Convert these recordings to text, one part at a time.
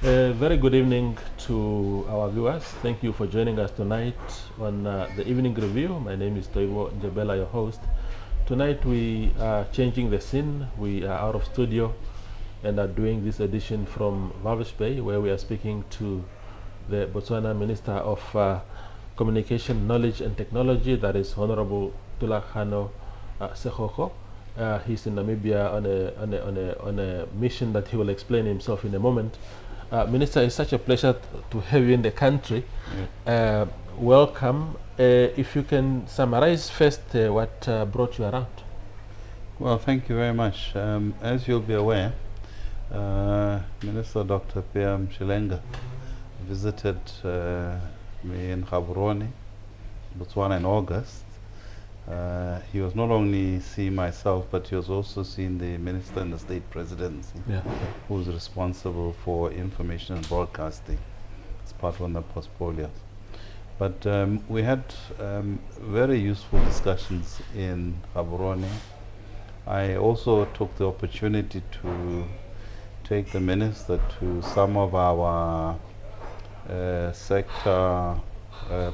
Very good evening to our viewers. Thank you for joining us tonight on the Evening Review. My name is Toivo Njebela, your host. Tonight we are changing the scene. We are out of studio and are doing this edition from Walvis Bay, where we are speaking to the Botswana Minister of Communication, Knowledge and Technology, that is Honorable Thulagano Segokgo. He's in Namibia on a mission that he will explain himself in a moment. Minister, it's such a pleasure to have you in the country. Yeah. Welcome. If you can summarize first what brought you around. Well, thank you very much. As you'll be aware, Minister Dr. Pierre Mshilenga visited me in Gaborone, Botswana in August. He was not only seeing myself, but he was also seeing the Minister in the State Presidency, who's responsible for information and broadcasting as part of the portfolio. But we had very useful discussions in Gaborone. I also took the opportunity to take the Minister to some of our sector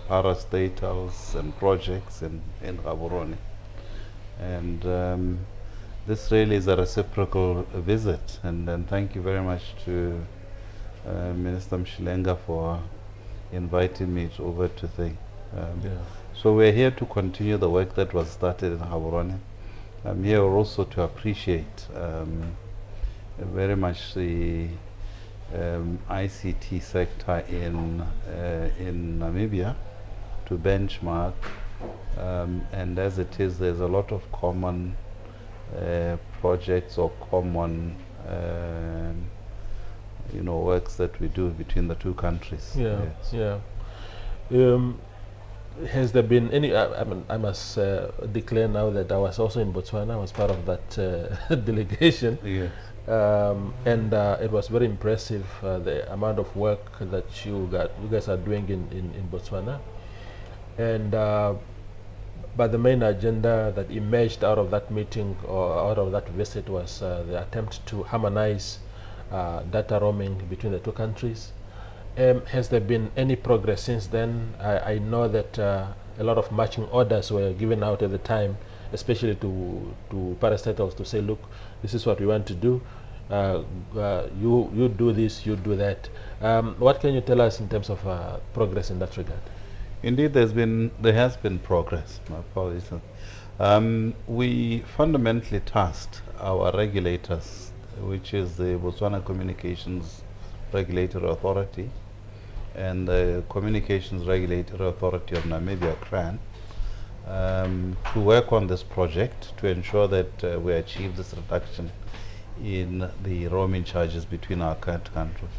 parastatals and projects in Gaborone. And this really is a reciprocal visit, and thank you very much to Minister Mshilenga for inviting me over to the So we're here to continue the work that was started in Gaborone. I'm here also to appreciate very much the ICT sector in Namibia to benchmark, and as it is, there's a lot of common projects or common works that we do between the two countries. Has there been any, I must declare now that I was also in Botswana. I was part of that delegation. Yes. And it was very impressive, the amount of work that you guys are doing in Botswana. And but the main agenda that emerged out of that meeting or out of that visit was the attempt to harmonize data roaming between the two countries. Has there been any progress since then? I know that a lot of marching orders were given out at the time, especially to parastatals, to say, look, this is what we want to do. You do this, you do that. What can you tell us in terms of progress in that regard? Indeed, there has been progress. My apologies. We fundamentally tasked our regulators, which is the Botswana Communications Regulatory Authority and the Communications Regulatory Authority of Namibia, CRAN, to work on this project to ensure that we achieve this reduction in the roaming charges between our countries.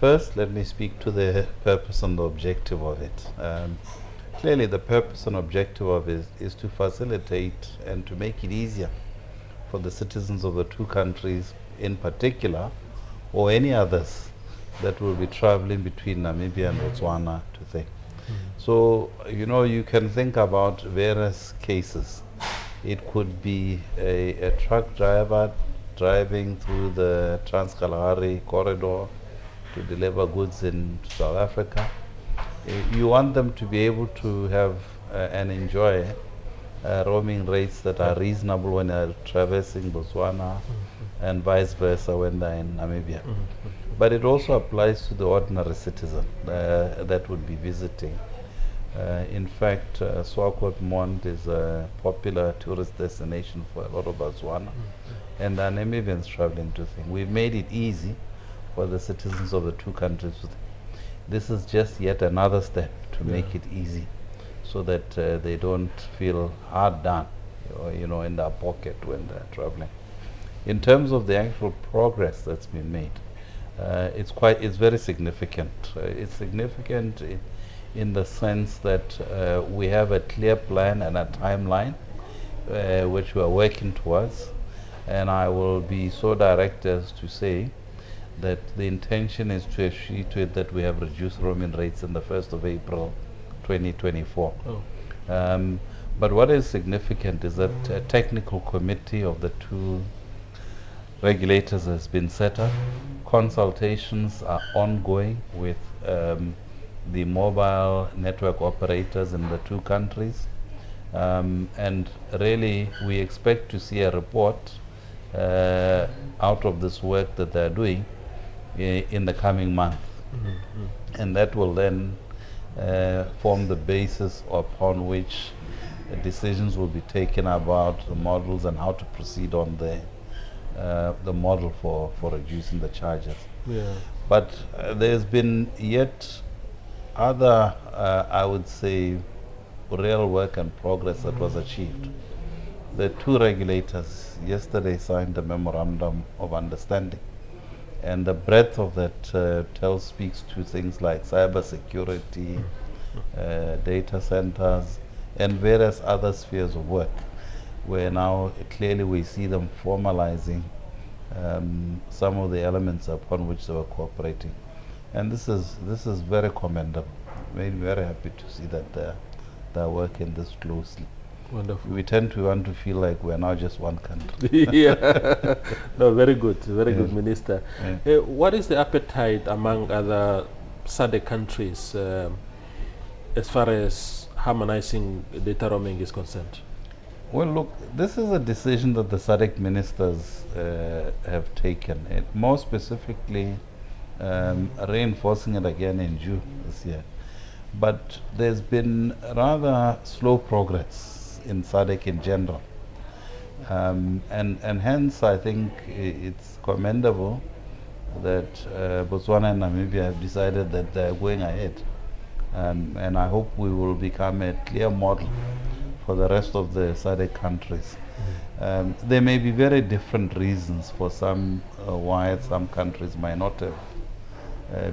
First, let me speak to the purpose and the objective of it. Clearly, the purpose and objective of it is to facilitate and to make it easier for the citizens of the two countries in particular, or any others that will be traveling between Namibia and Botswana to think. So, you can think about various cases. It could be a truck driver driving through the Trans-Kalahari corridor to deliver goods in South Africa. You want them to be able to have and enjoy roaming rates that are reasonable when they're traversing Botswana and vice versa when they're in Namibia. But it also applies to the ordinary citizen that would be visiting. In fact, Swakopmund is a popular tourist destination for a lot of Botswana, and the Namibians traveling to think. We've made it easy for the citizens of the two countries. This is just yet another step to make it easy, so that they don't feel hard done, in their pocket when they're traveling. In terms of the actual progress that's been made, it's very significant. It's significant in the sense that we have a clear plan and a timeline which we are working towards, and I will be so direct as to say that the intention is to achieve that we have reduced roaming rates in the 1st of April 2024. But what is significant is that a technical committee of the two regulators has been set up, Consultations are ongoing with the mobile network operators in the two countries. And really, we expect to see a report out of this work that they're doing in the coming month. And that will then form the basis upon which decisions will be taken about the models and how to proceed on the model for reducing the charges. Yeah. But there's been yet other, I would say, real work and progress that was achieved. The two regulators yesterday signed a memorandum of understanding, and the breadth of that speaks to things like cyber security, data centers, and various other spheres of work, where now clearly we see them formalizing some of the elements upon which they were cooperating. And this is very commendable. Made me very happy to see that they're working this closely. Wonderful. We tend to want to feel like we're now just one country. Yeah. No, very good, very good, Minister. Yeah. What is the appetite among other SADC countries as far as harmonizing data roaming is concerned? Well, look, this is a decision that the SADC ministers have taken. More specifically, reinforcing it again in June this year. But there's been rather slow progress in SADC in general. And hence I think it's commendable that Botswana and Namibia have decided that they're going ahead. And I hope we will become a clear model for the rest of the SADC countries. There may be very different reasons for some why some countries might not have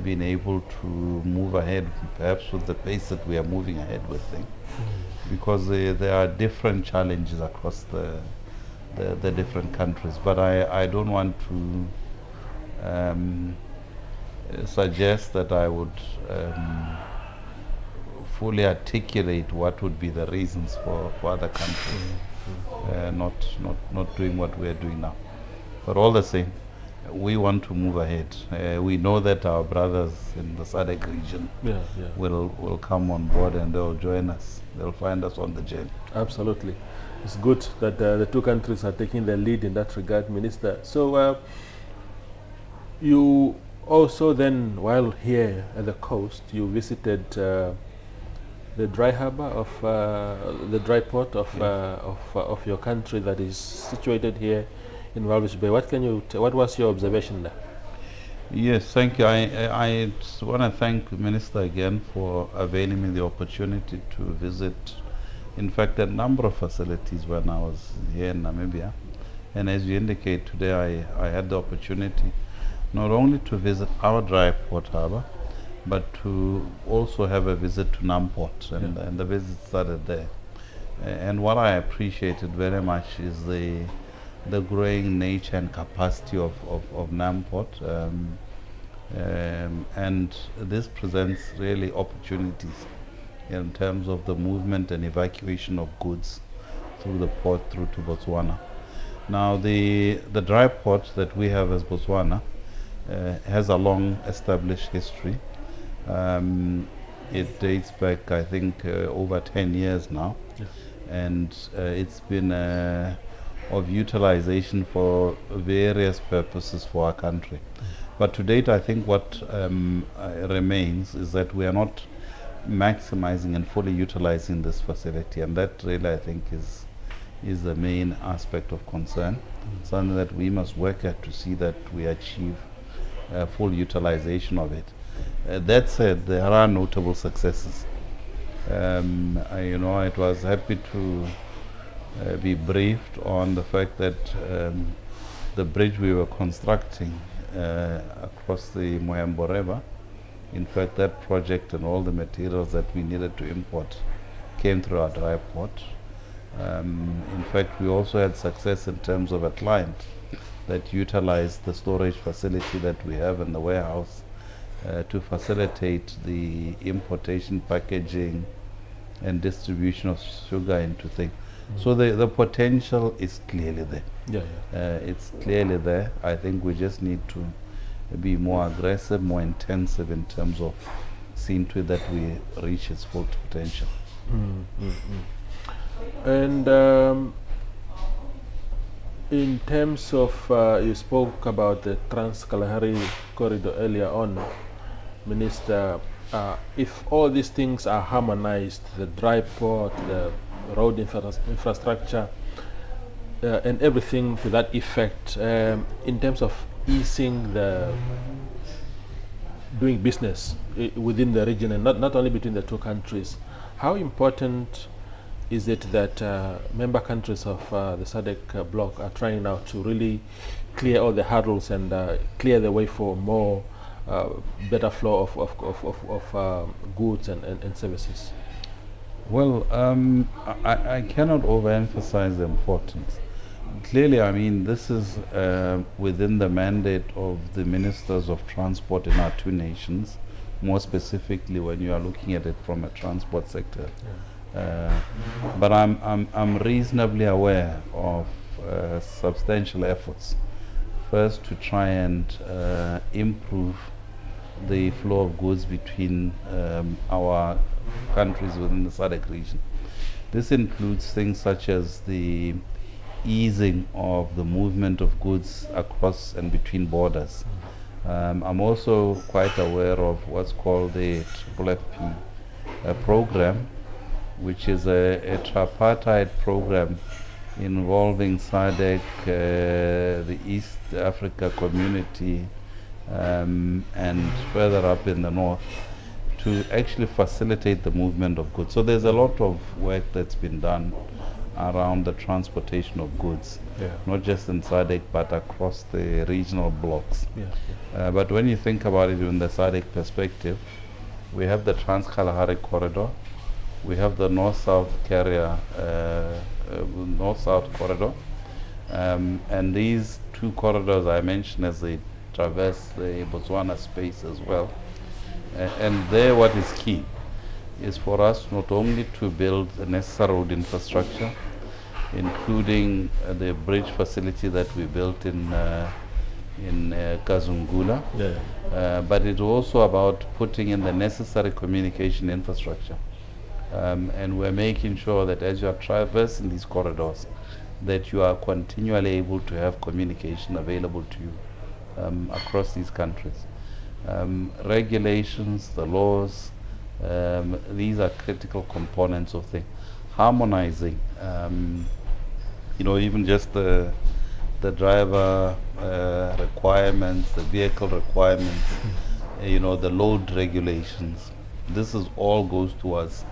been able to move ahead, perhaps with the pace that we are moving ahead with things, because there are different challenges across the different countries. But I don't want to suggest that I would fully articulate what would be the reasons for other countries not doing what we are doing now. But all the same, we want to move ahead. We know that our brothers in the SADC region will come on board and they'll join us. They'll find us on the journey. Absolutely. It's good that the two countries are taking the lead in that regard, Minister. So you also then, while here at the coast, you visited the dry harbor of the dry port of your country that is situated here in Walvis Bay. What was your observation there? Yes, thank you. I want to thank the Minister again for availing me the opportunity to visit, in fact, a number of facilities when I was here in Namibia. And as you indicate today, I had the opportunity not only to visit our dry port harbor, but to also have a visit to Namport, and the visit started there. And what I appreciated very much is the growing nature and capacity of Namport, and this presents really opportunities in terms of the movement and evacuation of goods through the port through to Botswana. Now the dry port that we have as Botswana has a long established history. It dates back, I think, over 10 years now, and it's been of utilization for various purposes for our country. But to date, I think what remains is that we are not maximizing and fully utilizing this facility, and that really, I think, is the main aspect of concern, something that we must work at to see that we achieve full utilization of it. That said, there are notable successes. I was happy to be briefed on the fact that the bridge we were constructing across the Moyambo River, in fact, that project and all the materials that we needed to import came through our dry port. In fact, we also had success in terms of a client that utilized the storage facility that we have in the warehouse to facilitate the importation, packaging, and distribution of sugar into things. So the potential is clearly there. It's clearly there. I think we just need to be more aggressive, more intensive in terms of seeing to it that we reach its full potential. And in terms of, you spoke about the Trans-Kalahari corridor earlier on, Minister. If all these things are harmonized, the dry port, the road infrastructure, and everything to that effect, in terms of easing the doing business within the region and not only between the two countries, how important is it that member countries of the SADC bloc are trying now to really clear all the hurdles and clear the way for more better flow of goods and services? Well, I cannot overemphasize the importance. Clearly, I mean, this is within the mandate of the ministers of transport in our two nations, more specifically when you are looking at it from a transport sector. Yeah. But I'm reasonably aware of substantial efforts, first to try and improve the flow of goods between our countries within the SADC region. This includes things such as the easing of the movement of goods across and between borders. I'm also quite aware of what's called the FFP program, which is a tripartite program involving SADC, the East Africa community, and further up in the north, to actually facilitate the movement of goods. So there's a lot of work that's been done around the transportation of goods, not just in SADC but across the regional blocks. But when you think about it in the SADC perspective, we have the Trans-Kalahari corridor, we have the north-south carrier, north-south corridor, and these two corridors I mentioned as they traverse the Botswana space as well. And there what is key is for us not only to build the necessary road infrastructure, including the bridge facility that we built in Kazungula, but it's also about putting in the necessary communication infrastructure. And we're making sure that as you are traversing these corridors, that you are continually able to have communication available to you across these countries. Regulations, the laws, these are critical components of the harmonizing, even just the driver requirements, the vehicle requirements, the load regulations. This is all goes towards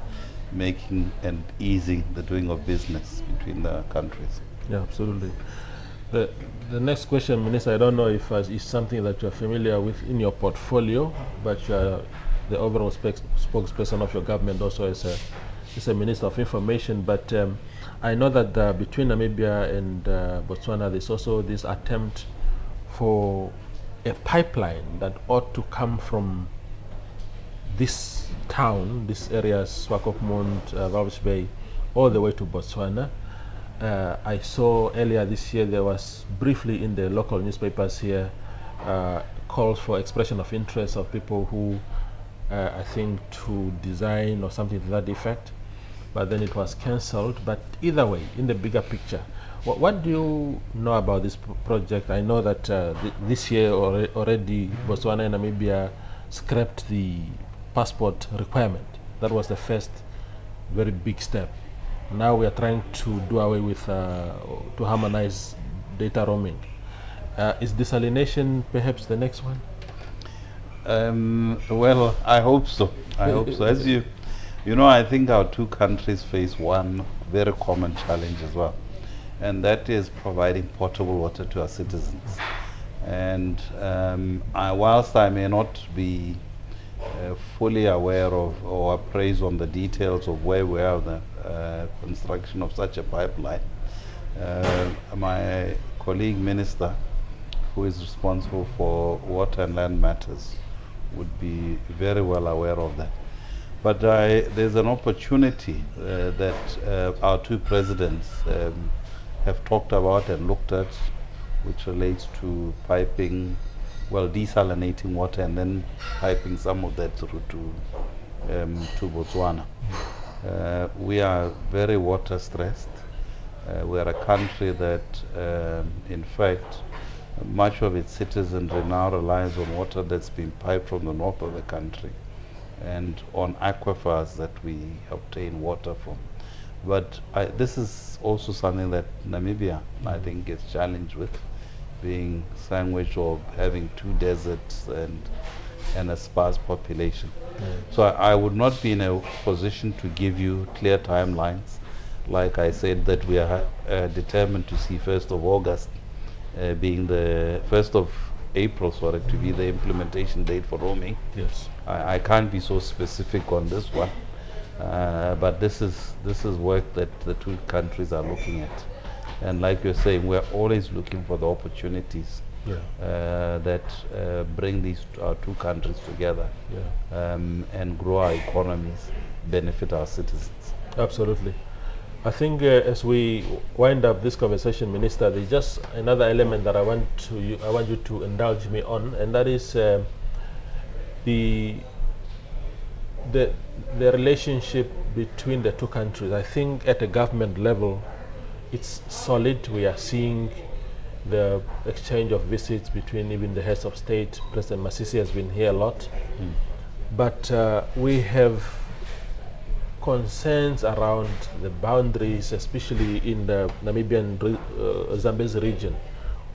making and easing the doing of business between the countries. Yeah, absolutely. The next question, Minister, I don't know if it's something that you're familiar with in your portfolio, but you are the overall spokesperson of your government also as a Minister of Information. But I know that between Namibia and Botswana, there's also this attempt for a pipeline that ought to come from this town, this area, Swakopmund, Walvis Bay, all the way to Botswana. I saw earlier this year there was briefly in the local newspapers here calls for expression of interest of people who I think to design or something to that effect, but then it was cancelled. But either way, in the bigger picture, what do you know about this project? I know that this year already Botswana and Namibia scrapped the passport requirement. That was the first very big step. Now we are trying to do away with, to harmonize data roaming. Is desalination perhaps the next one? Well, I hope so. I hope so. As I think our two countries face one very common challenge as well, and that is providing potable water to our citizens. And whilst I may not be fully aware of or appraised on the details of where we are the construction of such a pipeline, my colleague minister, who is responsible for water and land matters, would be very well aware of that. But there's an opportunity that our two presidents have talked about and looked at, which relates to piping desalinating water and then piping some of that through to Botswana. We are very water stressed. We are a country that, in fact, much of its citizenry now relies on water that's been piped from the north of the country and on aquifers that we obtain water from. But this is also something that Namibia, I think, is challenged with, being sandwiched or having 2 deserts and a sparse population. So I would not be in a position to give you clear timelines. Like I said, that we are determined to see 1st of August being the 1st of April, sorry, to be the implementation date for roaming. Yes. I can't be so specific on this one, but this is work that the 2 countries are looking at. And like you're saying, we're always looking for the opportunities that bring these 2 countries together and grow our economies, benefit our citizens. Absolutely. I think as we wind up this conversation, Minister, there's just another element that I want you to indulge me on, and that is the relationship between the 2 countries. I think at a government level, it's solid. We are seeing the exchange of visits between even the heads of state. President Masisi has been here a lot. But we have concerns around the boundaries, especially in the Namibian Zambezi region,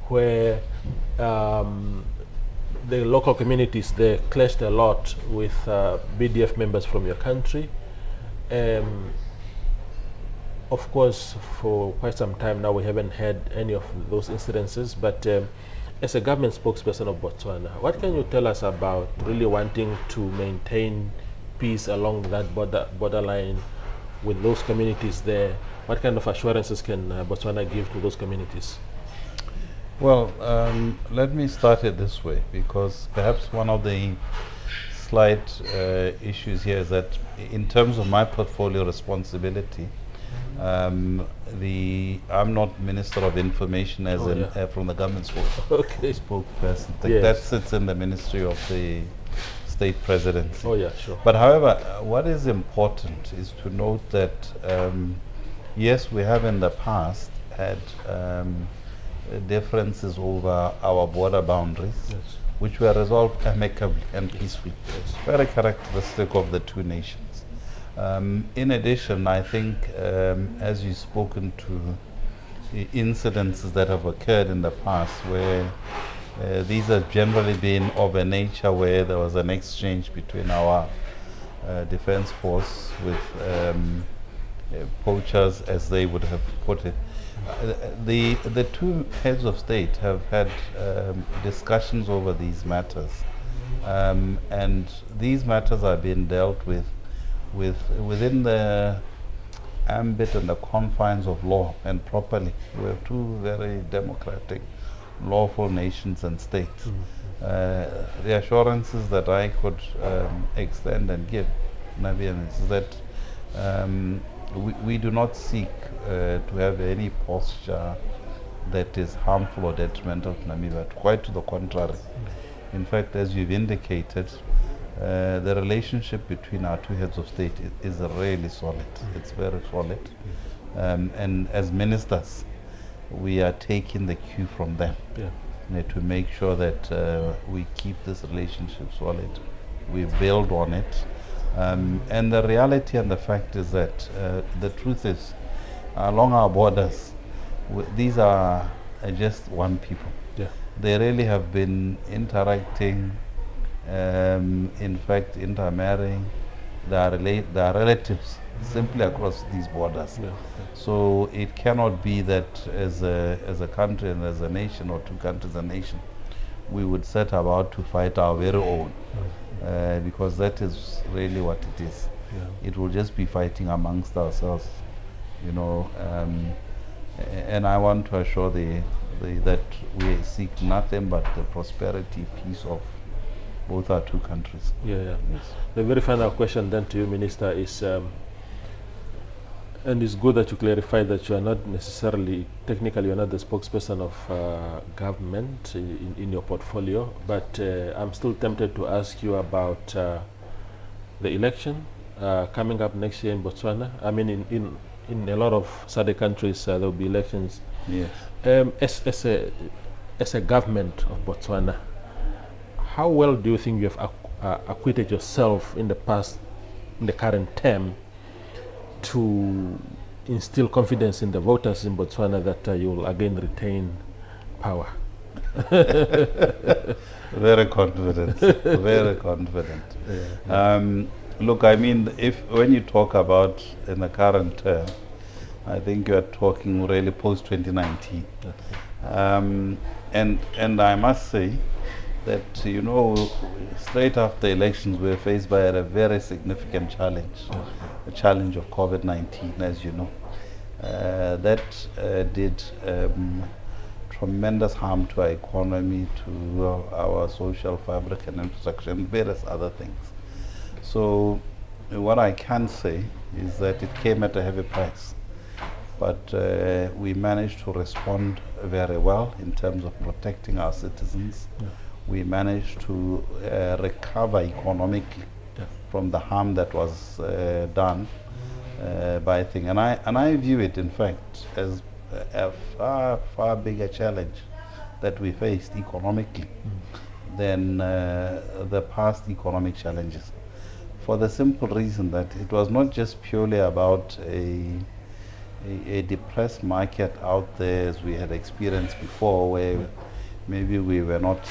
where the local communities, they clashed a lot with BDF members from your country. Of course, for quite some time now, we haven't had any of those incidences, but as a government spokesperson of Botswana, what can you tell us about really wanting to maintain peace along that borderline with those communities there? What kind of assurances can Botswana give to those communities? Well, let me start it this way, because perhaps one of the slight issues here is that in terms of my portfolio responsibility, I'm not Minister of Information as from the government spokesperson. That sits in the Ministry of the State Presidency. Oh yeah, sure. But however, what is important is to note that yes, we have in the past had differences over our border boundaries, which were resolved amicably and peacefully. Very characteristic of the 2 nations. In addition, I think, as you've spoken to the incidences that have occurred in the past, where these have generally been of a nature where there was an exchange between our defense force with poachers, as they would have put it. The 2 heads of state have had discussions over these matters, and these matters are being dealt with within the ambit and the confines of law and properly. We have 2 very democratic, lawful nations and states. The assurances that I could extend and give Namibians is that we do not seek to have any posture that is harmful or detrimental to Namibia. Quite to the contrary. In fact, as you've indicated, the relationship between our 2 heads of state is really solid. It's very solid. And as ministers, we are taking the cue from them to make sure that we keep this relationship solid. We build on it. And the reality and the fact is that the truth is, along our borders, these are just one people. They really have been interacting, in fact intermarrying. They are relatives simply across these borders. So it cannot be that as a country and as a nation, or 2 countries and a nation, we would set about to fight our very own, because that is really what it is. It will just be fighting amongst ourselves, you know. And I want to assure that we seek nothing but the prosperity, peace of both our 2 countries. Yes. The very final question then to you, Minister, is And it's good that you clarify that you are not necessarily, technically, you are not the spokesperson of government in your portfolio, but I'm still tempted to ask you about the election coming up next year in Botswana. I mean, in a lot of SADC countries, there will be elections. Yes. As a government of Botswana, how well do you think you have acquitted yourself in the past, in the current term, to instill confidence in the voters in Botswana that you will again retain power? Very confident, very confident. Yeah. Look, I mean, when you talk about in the current term, I think you are talking really post 2019. And I must say that, you know, straight after elections, we were faced by a very significant challenge, the challenge of COVID-19, as you know. That did tremendous harm to our economy, to our social fabric and infrastructure, and various other things. So what I can say is that it came at a heavy price, but we managed to respond very well in terms of protecting our citizens. Yeah. We managed to recover economically from the harm that was done by things. And I view it, in fact, as a far bigger challenge that we faced economically than the past economic challenges. For the simple reason that it was not just purely about a depressed market out there as we had experienced before, where maybe we were not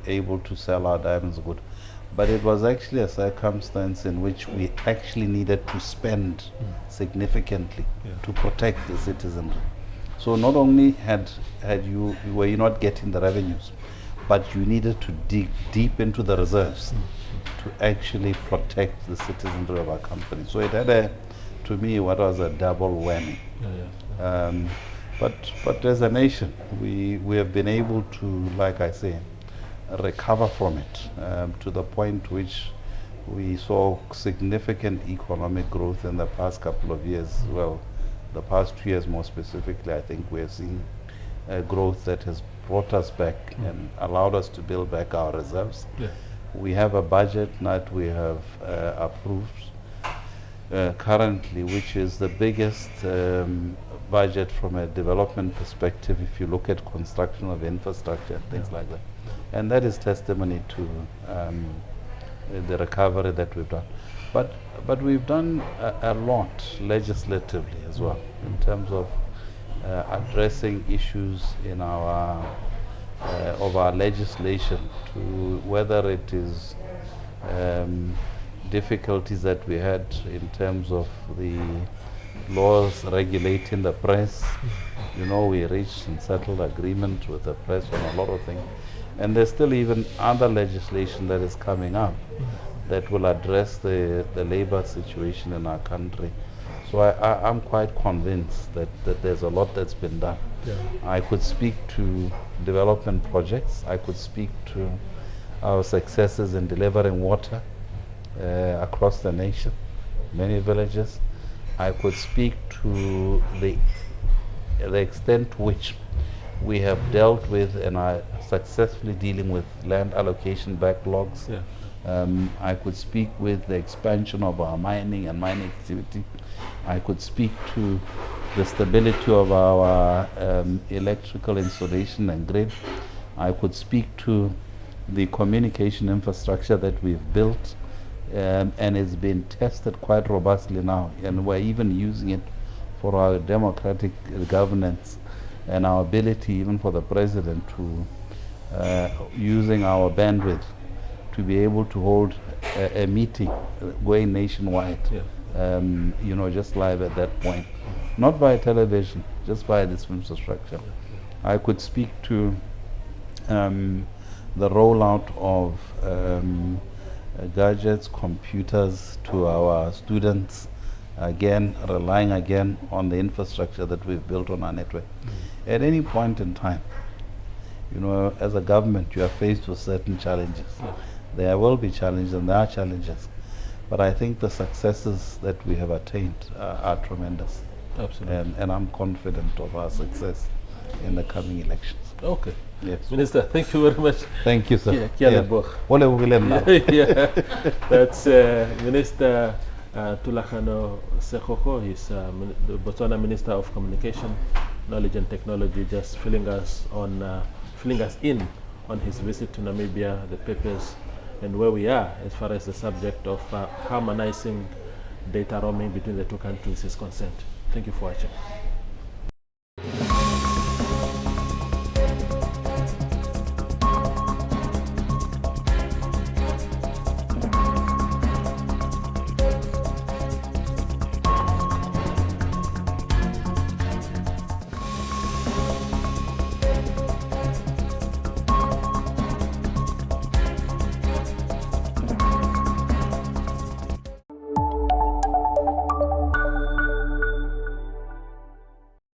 able to sell our diamonds good, but it was actually a circumstance in which we actually needed to spend significantly to protect the citizenry. So not only were you not getting the revenues, but you needed to dig deep into the reserves to actually protect the citizenry of our company. So it had to me, what was a double whammy. But as a nation, we have been able to, like I say, recover from it to the point which we saw significant economic growth in the past couple of years. Well, the past 2 years more specifically, I think we're seeing growth that has brought us back and allowed us to build back our reserves. We have a budget that we have approved currently, which is the biggest budget from a development perspective if you look at construction of infrastructure and things like that. And that is testimony to the recovery that we've done. But we've done a lot legislatively as well in terms of addressing issues in our legislation, to whether it is difficulties that we had in terms of the laws regulating the press. You know, we reached and settled agreement with the press on a lot of things. And there's still even other legislation that is coming up that will address the labor situation in our country. So I'm quite convinced that there's a lot that's been done. I could speak to development projects. I could speak to our successes in delivering water across the nation, many villages. I could speak to the extent to which we have dealt with and are successfully dealing with land allocation backlogs. I could speak with the expansion of our mining and mining activity. I could speak to the stability of our electrical installation and grid. I could speak to the communication infrastructure that we've built, and it's been tested quite robustly now, and we're even using it for our democratic governance and our ability even for the president to using our bandwidth to be able to hold a meeting going nationwide, you know, just live at that point, not by television, just by this infrastructure. I could speak to the rollout of gadgets, computers to our students, again relying again on the infrastructure that we've built on our network. At any point in time, you know, as a government, you are faced with certain challenges. There will be challenges, and there are challenges. But I think the successes that we have attained are tremendous. Absolutely. And I'm confident of our success in the coming elections. Okay. Yes. Minister, thank you very much. Thank you, sir. Kia leboha. Ole bogileng now. Yeah, that's Minister Thulagano Segokgo. He's the Botswana Minister of Communication, Knowledge and Technology, just filling us in on his visit to Namibia, the purpose, and where we are as far as the subject of harmonizing data roaming between the two countries is concerned. Thank you for watching.